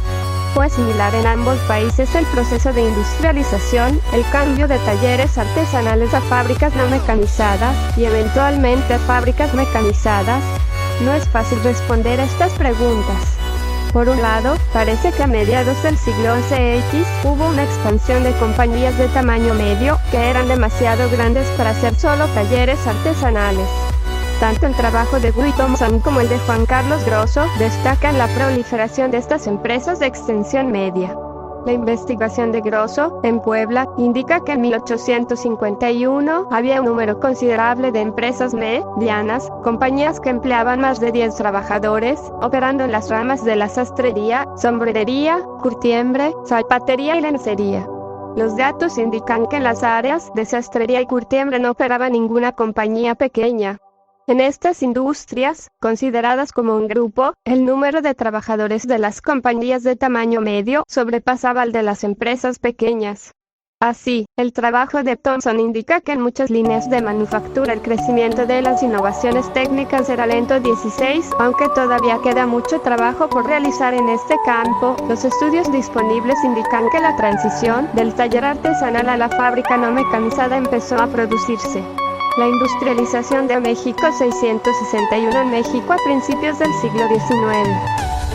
Fue similar en ambos países el proceso de industrialización, el cambio de talleres artesanales a fábricas no mecanizadas, y eventualmente a fábricas mecanizadas. No es fácil responder a estas preguntas. Por un lado, parece que a mediados del siglo XI hubo una expansión de compañías de tamaño medio, que eran demasiado grandes para ser solo talleres artesanales. Tanto el trabajo de Guy Thompson como el de Juan Carlos Grosso destacan la proliferación de estas empresas de extensión media. La investigación de Grosso, en Puebla, indica que en 1851 había un número considerable de empresas medianas, compañías que empleaban más de 10 trabajadores, operando en las ramas de la sastrería, sombrerería, curtiembre, zapatería y lencería. Los datos indican que en las áreas de sastrería y curtiembre no operaba ninguna compañía pequeña. En estas industrias, consideradas como un grupo, el número de trabajadores de las compañías de tamaño medio sobrepasaba al de las empresas pequeñas. Así, el trabajo de Thompson indica que en muchas líneas de manufactura el crecimiento de las innovaciones técnicas era lento. 16. Aunque todavía queda mucho trabajo por realizar en este campo, los estudios disponibles indican que la transición del taller artesanal a la fábrica no mecanizada empezó a producirse. La industrialización de México 661 en México a principios del siglo XIX.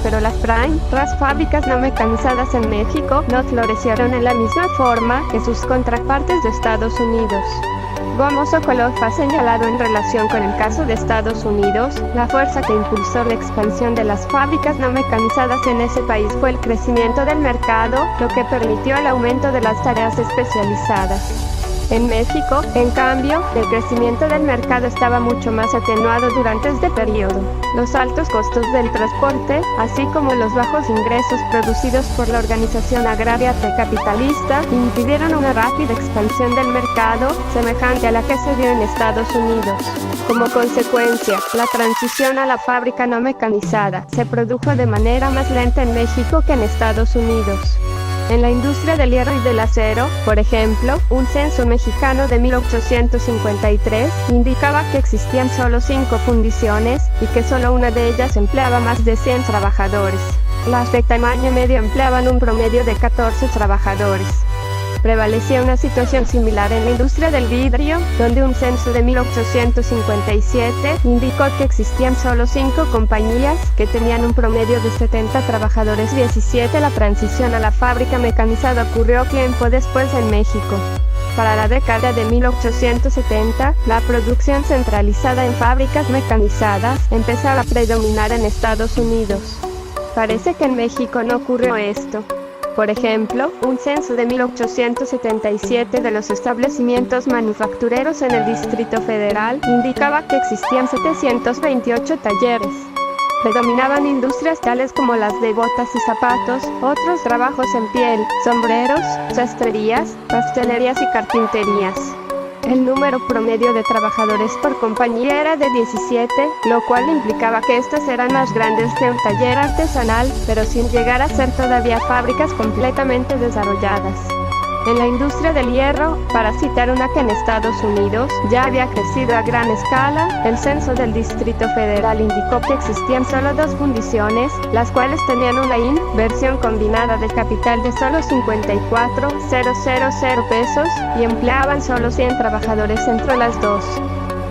Pero las primeras fábricas no mecanizadas en México no florecieron en la misma forma que sus contrapartes de Estados Unidos. Como Sokolov ha señalado en relación con el caso de Estados Unidos, la fuerza que impulsó la expansión de las fábricas no mecanizadas en ese país fue el crecimiento del mercado, lo que permitió el aumento de las tareas especializadas. En México, en cambio, el crecimiento del mercado estaba mucho más atenuado durante este periodo. Los altos costos del transporte, así como los bajos ingresos producidos por la organización agraria precapitalista, impidieron una rápida expansión del mercado, semejante a la que se dio en Estados Unidos. Como consecuencia, la transición a la fábrica no mecanizada se produjo de manera más lenta en México que en Estados Unidos. En la industria del hierro y del acero, por ejemplo, un censo mexicano de 1853 indicaba que existían solo 5 fundiciones y que solo una de ellas empleaba más de 100 trabajadores. Las de tamaño medio empleaban un promedio de 14 trabajadores. Prevalecía una situación similar en la industria del vidrio, donde un censo de 1857 indicó que existían solo 5 compañías que tenían un promedio de 70 trabajadores. 17. La transición a la fábrica mecanizada ocurrió tiempo después en México. Para la década de 1870, la producción centralizada en fábricas mecanizadas empezaba a predominar en Estados Unidos. Parece que en México no ocurrió esto. Por ejemplo, un censo de 1877 de los establecimientos manufactureros en el Distrito Federal indicaba que existían 728 talleres. Predominaban industrias tales como las de botas y zapatos, otros trabajos en piel, sombreros, sastrerías, pastelerías y carpinterías. El número promedio de trabajadores por compañía era de 17, lo cual implicaba que estas eran más grandes que un taller artesanal, pero sin llegar a ser todavía fábricas completamente desarrolladas. En la industria del hierro, para citar una que en Estados Unidos ya había crecido a gran escala, el censo del Distrito Federal indicó que existían solo 2 fundiciones, las cuales tenían una inversión combinada de capital de solo 54,000 pesos y empleaban solo 100 trabajadores entre las dos.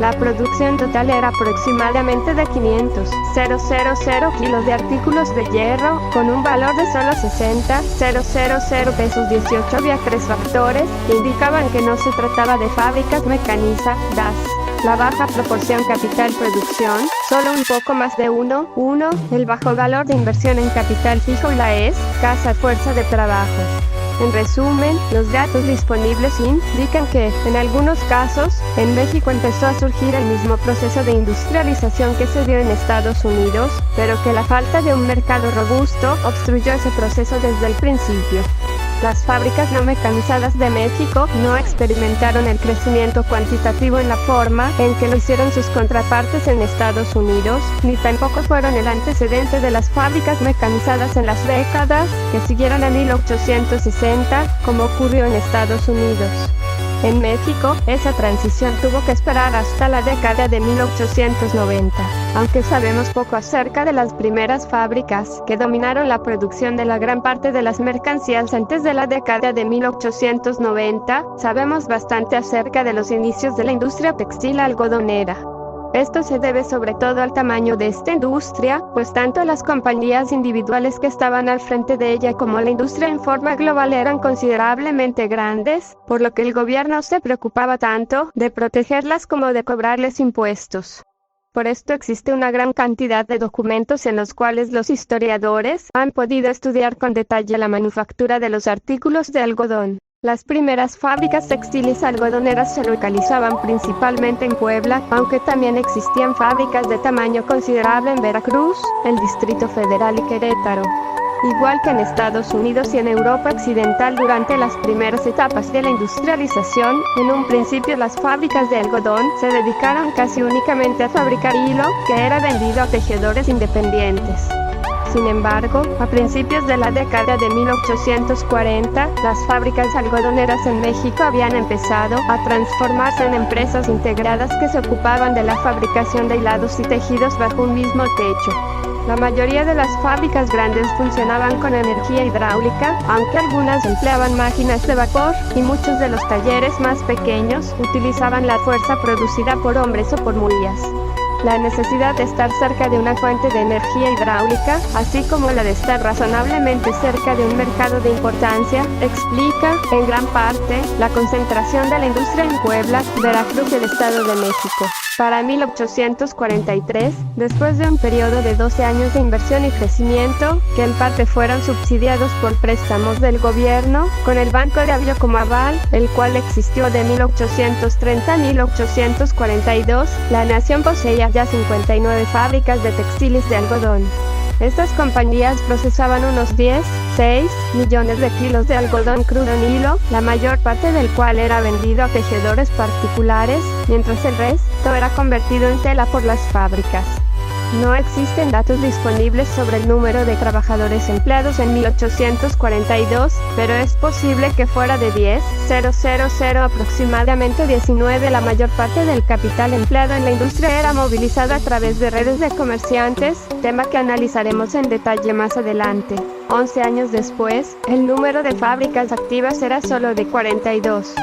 La producción total era aproximadamente de 500,000 kilos de artículos de hierro, con un valor de solo 60,000 pesos. 18. Había 3 factores que indicaban que no se trataba de fábricas mecanizadas. la baja proporción capital-producción, solo un poco más de 1:1, el bajo valor de inversión en capital fijo y la escasa fuerza de trabajo. En resumen, los datos disponibles indican que, en algunos casos, en México empezó a surgir el mismo proceso de industrialización que se dio en Estados Unidos, pero que la falta de un mercado robusto obstruyó ese proceso desde el principio. Las fábricas no mecanizadas de México no experimentaron el crecimiento cuantitativo en la forma en que lo hicieron sus contrapartes en Estados Unidos, ni tampoco fueron el antecedente de las fábricas mecanizadas en las décadas que siguieron a 1860, como ocurrió en Estados Unidos. En México, esa transición tuvo que esperar hasta la década de 1890. Aunque sabemos poco acerca de las primeras fábricas que dominaron la producción de la gran parte de las mercancías antes de la década de 1890, sabemos bastante acerca de los inicios de la industria textil algodonera. Esto se debe sobre todo al tamaño de esta industria, pues tanto las compañías individuales que estaban al frente de ella como la industria en forma global eran considerablemente grandes, por lo que el gobierno se preocupaba tanto de protegerlas como de cobrarles impuestos. Por esto existe una gran cantidad de documentos en los cuales los historiadores han podido estudiar con detalle la manufactura de los artículos de algodón. Las primeras fábricas textiles algodoneras se localizaban principalmente en Puebla, aunque también existían fábricas de tamaño considerable en Veracruz, el Distrito Federal y Querétaro. Igual que en Estados Unidos y en Europa Occidental durante las primeras etapas de la industrialización, en un principio las fábricas de algodón se dedicaron casi únicamente a fabricar hilo, que era vendido a tejedores independientes. Sin embargo, a principios de la década de 1840, las fábricas algodoneras en México habían empezado a transformarse en empresas integradas que se ocupaban de la fabricación de hilados y tejidos bajo un mismo techo. La mayoría de las fábricas grandes funcionaban con energía hidráulica, aunque algunas empleaban máquinas de vapor, y muchos de los talleres más pequeños utilizaban la fuerza producida por hombres o por mulas. La necesidad de estar cerca de una fuente de energía hidráulica, así como la de estar razonablemente cerca de un mercado de importancia, explica, en gran parte, la concentración de la industria en Puebla, Veracruz y el Estado de México. Para 1843, después de un periodo de 12 años de inversión y crecimiento, que en parte fueron subsidiados por préstamos del gobierno, con el Banco de Avío como aval, el cual existió de 1830 a 1842, la nación poseía ya 59 fábricas de textiles de algodón. Estas compañías procesaban unos 6 millones de kilos de algodón crudo en hilo, la mayor parte del cual era vendido a tejedores particulares, mientras el resto era convertido en tela por las fábricas. No existen datos disponibles sobre el número de trabajadores empleados en 1842, pero es posible que fuera de 10,000 aproximadamente 19. La mayor parte del capital empleado en la industria era movilizado a través de redes de comerciantes, tema que analizaremos en detalle más adelante. 11 años después, el número de fábricas activas era solo de 42.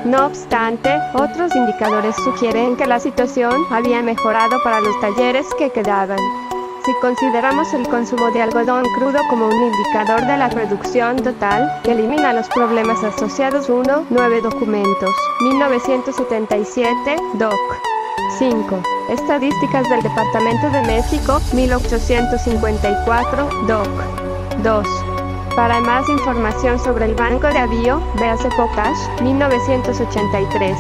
No obstante, otros indicadores sugieren que la situación había mejorado para los talleres que quedaban. Si consideramos el consumo de algodón crudo como un indicador de la producción total, que elimina los problemas asociados. 9 documentos. 1977, Doc. 5. Estadísticas del Departamento de México, 1854, Doc. 2. Para más información sobre el Banco de Avío, véase Potash, 1983.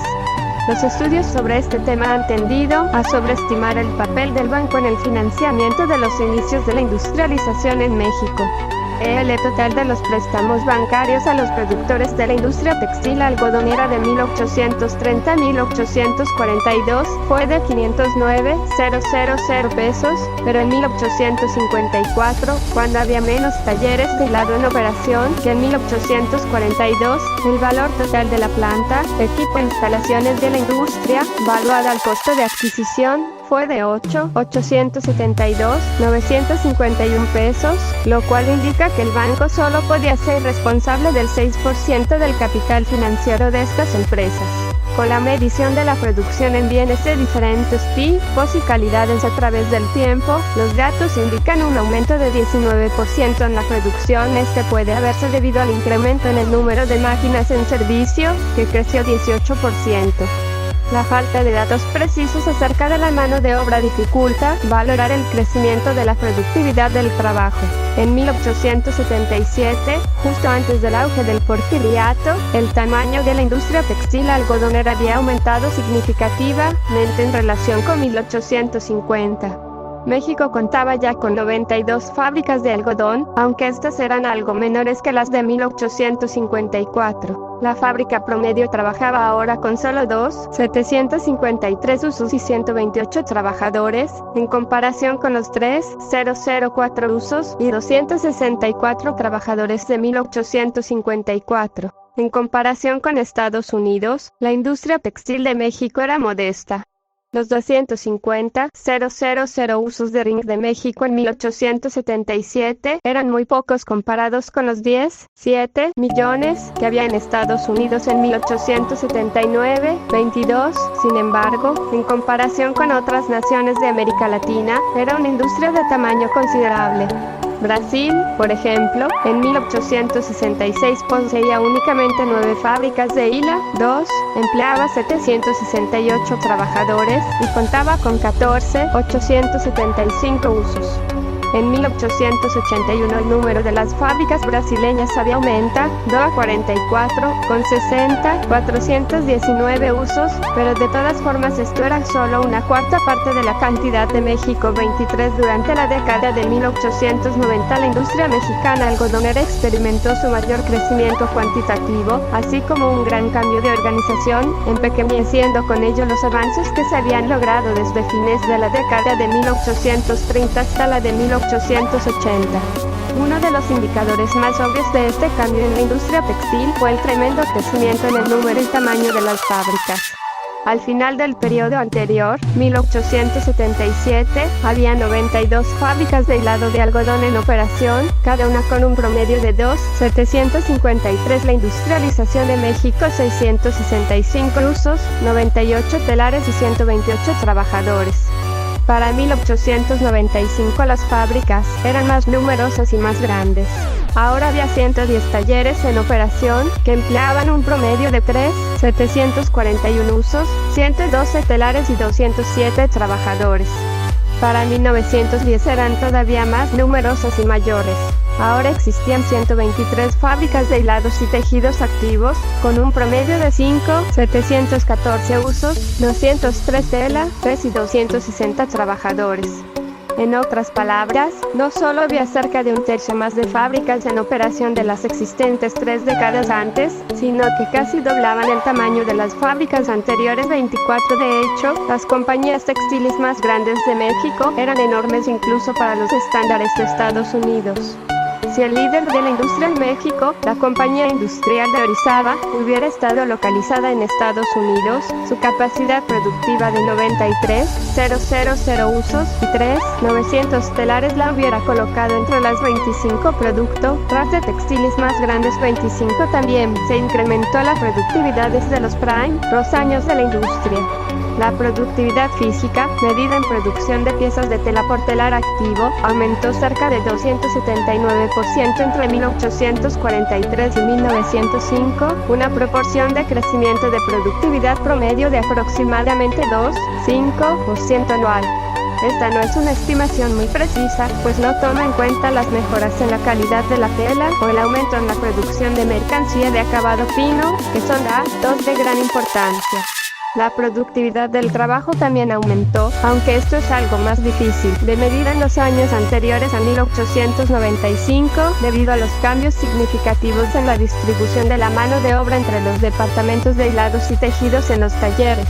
Los estudios sobre este tema han tendido a sobreestimar el papel del banco en el financiamiento de los inicios de la industrialización en México. El total de los préstamos bancarios a los productores de la industria textil algodonera de 1830 a 1842 fue de 509,000 pesos, pero en 1854, cuando había menos talleres de hilado en operación que en 1842, el valor total de la planta, equipo e instalaciones de la industria, valuada al costo de adquisición, fue de 872,951 pesos, lo cual indica que el banco solo podía ser responsable del 6% del capital financiero de estas empresas. Con la medición de la producción en bienes de diferentes tipos y calidades a través del tiempo, los datos indican un aumento de 19% en la producción. Este puede haberse debido al incremento en el número de máquinas en servicio, que creció 18%. La falta de datos precisos acerca de la mano de obra dificulta valorar el crecimiento de la productividad del trabajo. En 1877, justo antes del auge del porfiriato, el tamaño de la industria textil algodonera había aumentado significativamente en relación con 1850. México contaba ya con 92 fábricas de algodón, aunque estas eran algo menores que las de 1854. La fábrica promedio trabajaba ahora con solo 753 usos y 128 trabajadores, en comparación con los 3,004 usos y 264 trabajadores de 1854. En comparación con Estados Unidos, la industria textil de México era modesta. Los 250,000 usos de ring de México en 1877 eran muy pocos comparados con los 10,7 millones que había en Estados Unidos en 1879, 22. Sin embargo, en comparación con otras naciones de América Latina, era una industria de tamaño considerable. Brasil, por ejemplo, en 1866 poseía únicamente 9 fábricas de hila, 2, empleaba 768 trabajadores y contaba con 14,875 usos. En 1881 el número de las fábricas brasileñas había aumentado a 44, con 419 usos, pero de todas formas esto era solo una cuarta parte de la cantidad de México 23. Durante la década de 1890 la industria mexicana algodonera experimentó su mayor crecimiento cuantitativo, así como un gran cambio de organización, empequeñeciendo con ello los avances que se habían logrado desde fines de la década de 1830 hasta la de 1880. Uno de los indicadores más obvios de este cambio en la industria textil fue el tremendo crecimiento en el número y tamaño de las fábricas. Al final del periodo anterior, 1877, había 92 fábricas de hilado de algodón en operación, cada una con un promedio de 753. La industrialización de México, 665 usos, 98 telares y 128 trabajadores. Para 1895 las fábricas eran más numerosas y más grandes. Ahora había 110 talleres en operación que empleaban un promedio de 741 usos, 112 telares y 207 trabajadores. Para 1910 eran todavía más numerosas y mayores. Ahora existían 123 fábricas de hilados y tejidos activos, con un promedio de 714 usos, 203 telas y 260 trabajadores. En otras palabras, no solo había cerca de un tercio más de fábricas en operación de las existentes 3 décadas antes, sino que casi doblaban el tamaño de las fábricas anteriores 24. De hecho, las compañías textiles más grandes de México eran enormes incluso para los estándares de Estados Unidos. Si el líder de la industria en México, la Compañía Industrial de Orizaba, hubiera estado localizada en Estados Unidos, su capacidad productiva de 93,000 usos y 3,900 telares la hubiera colocado entre las 25 productos de textiles más grandes 25. También se incrementó la productividad desde los primeros años de la industria. La productividad física, medida en producción de piezas de tela por telar activo, aumentó cerca de 279% entre 1843 y 1905, una proporción de crecimiento de productividad promedio de aproximadamente 2,5% anual. Esta no es una estimación muy precisa, pues no toma en cuenta las mejoras en la calidad de la tela o el aumento en la producción de mercancía de acabado fino, que son datos de gran importancia. La productividad del trabajo también aumentó, aunque esto es algo más difícil de medir en los años anteriores a 1895, debido a los cambios significativos en la distribución de la mano de obra entre los departamentos de hilados y tejidos en los talleres.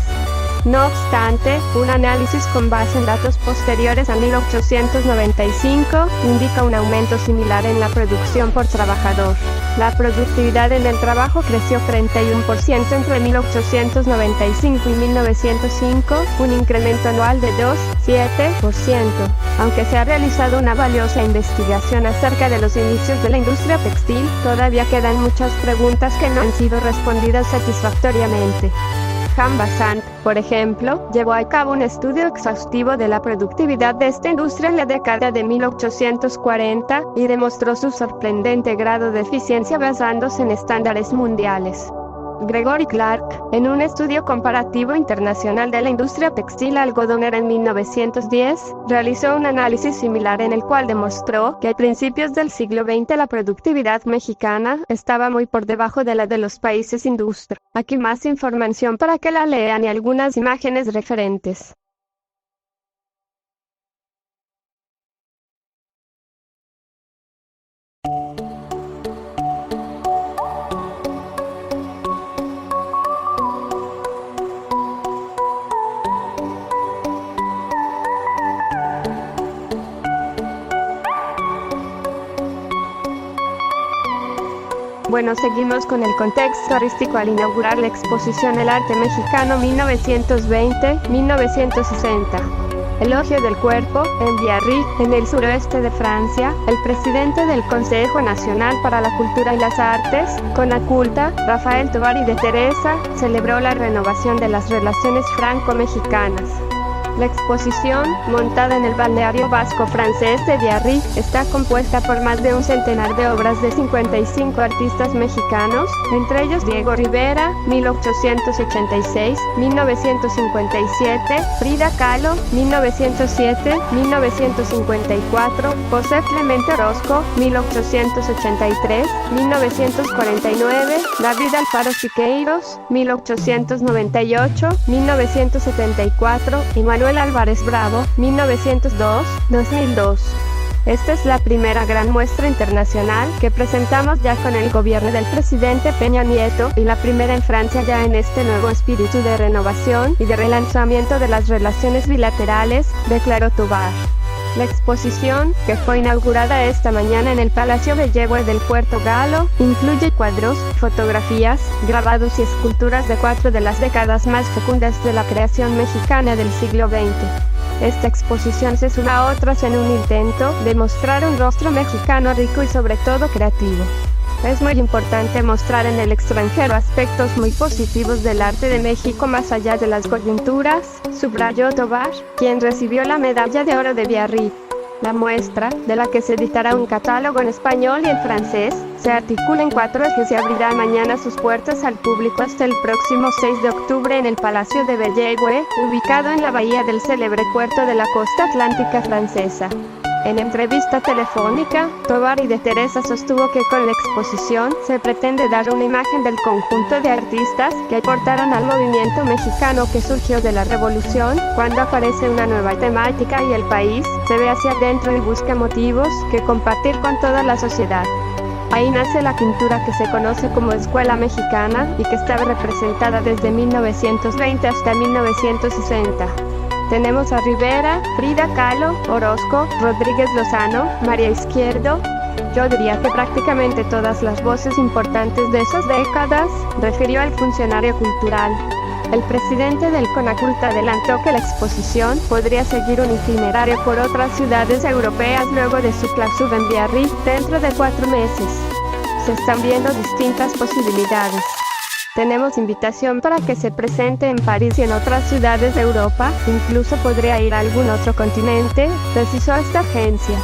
No obstante, un análisis con base en datos posteriores a 1895 indica un aumento similar en la producción por trabajador. La productividad en el trabajo creció 31% entre 1895 y 1905, un incremento anual de 2,7%. Aunque se ha realizado una valiosa investigación acerca de los inicios de la industria textil, todavía quedan muchas preguntas que no han sido respondidas satisfactoriamente. Jan Bassant, por ejemplo, llevó a cabo un estudio exhaustivo de la productividad de esta industria en la década de 1840 y demostró su sorprendente grado de eficiencia basándose en estándares mundiales. Gregory Clark, en un estudio comparativo internacional de la industria textil algodonera en 1910, realizó un análisis similar en el cual demostró que a principios del siglo XX la productividad mexicana estaba muy por debajo de la de los países industria. Aquí más información para que la lean y algunas imágenes referentes. Bueno, seguimos con el contexto artístico al inaugurar la exposición El Arte Mexicano 1920-1960. Elogio del cuerpo, en Biarritz, en el suroeste de Francia, el presidente del Consejo Nacional para la Cultura y las Artes, Conaculta, Rafael Tovar y de Teresa, celebró la renovación de las relaciones franco-mexicanas. La exposición, montada en el balneario vasco-francés de Biarritz, está compuesta por más de un centenar de obras de 55 artistas mexicanos, entre ellos Diego Rivera, 1886-1957, Frida Kahlo, 1907-1954, José Clemente Orozco, 1883-1949, David Alfaro Siqueiros, 1898-1974 y Manuel Álvarez Bravo, 1902-2002. Esta es la primera gran muestra internacional que presentamos ya con el gobierno del presidente Peña Nieto y la primera en Francia ya en este nuevo espíritu de renovación y de relanzamiento de las relaciones bilaterales, declaró Tovar. La exposición, que fue inaugurada esta mañana en el Palacio Bellegue del Puerto Galo, incluye cuadros, fotografías, grabados y esculturas de 4 de las décadas más fecundas de la creación mexicana del siglo XX. Esta exposición se suma a otras en un intento de mostrar un rostro mexicano rico y sobre todo creativo. Es muy importante mostrar en el extranjero aspectos muy positivos del arte de México más allá de las coyunturas, subrayó Tovar, quien recibió la medalla de oro de Biarritz. La muestra, de la que se editará un catálogo en español y en francés, se articula en 4 ejes y abrirá mañana sus puertas al público hasta el próximo 6 de octubre en el Palacio de Bellegue, ubicado en la bahía del célebre puerto de la costa atlántica francesa. En entrevista telefónica, Tovar y de Teresa sostuvo que con la exposición se pretende dar una imagen del conjunto de artistas que aportaron al movimiento mexicano que surgió de la revolución, cuando aparece una nueva temática y el país se ve hacia adentro y busca motivos que compartir con toda la sociedad. Ahí nace la pintura que se conoce como Escuela Mexicana y que estaba representada desde 1920 hasta 1960. Tenemos a Rivera, Frida Kahlo, Orozco, Rodríguez Lozano, María Izquierdo. Yo diría que prácticamente todas las voces importantes de esas décadas, refirió al funcionario cultural. El presidente del Conaculta adelantó que la exposición podría seguir un itinerario por otras ciudades europeas luego de su clausura en Biarritz dentro de 4 meses. Se están viendo distintas posibilidades. Tenemos invitación para que se presente en París y en otras ciudades de Europa, incluso podría ir a algún otro continente, precisó esta agencia.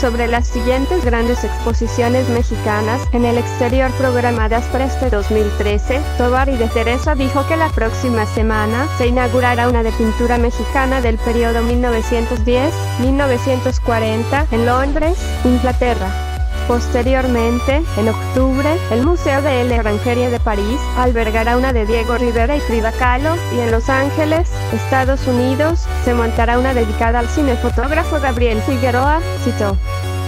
Sobre las siguientes grandes exposiciones mexicanas en el exterior programadas para este 2013, Tovar y de Teresa dijo que la próxima semana se inaugurará una de pintura mexicana del periodo 1910-1940 en Londres, Inglaterra. Posteriormente, en octubre, el Museo de la Grangería de París albergará una de Diego Rivera y Frida Kahlo, y en Los Ángeles, Estados Unidos, se montará una dedicada al cinefotógrafo Gabriel Figueroa, citó.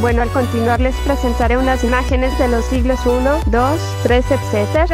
Bueno, al continuar les presentaré unas imágenes de los siglos I, II, III, etc.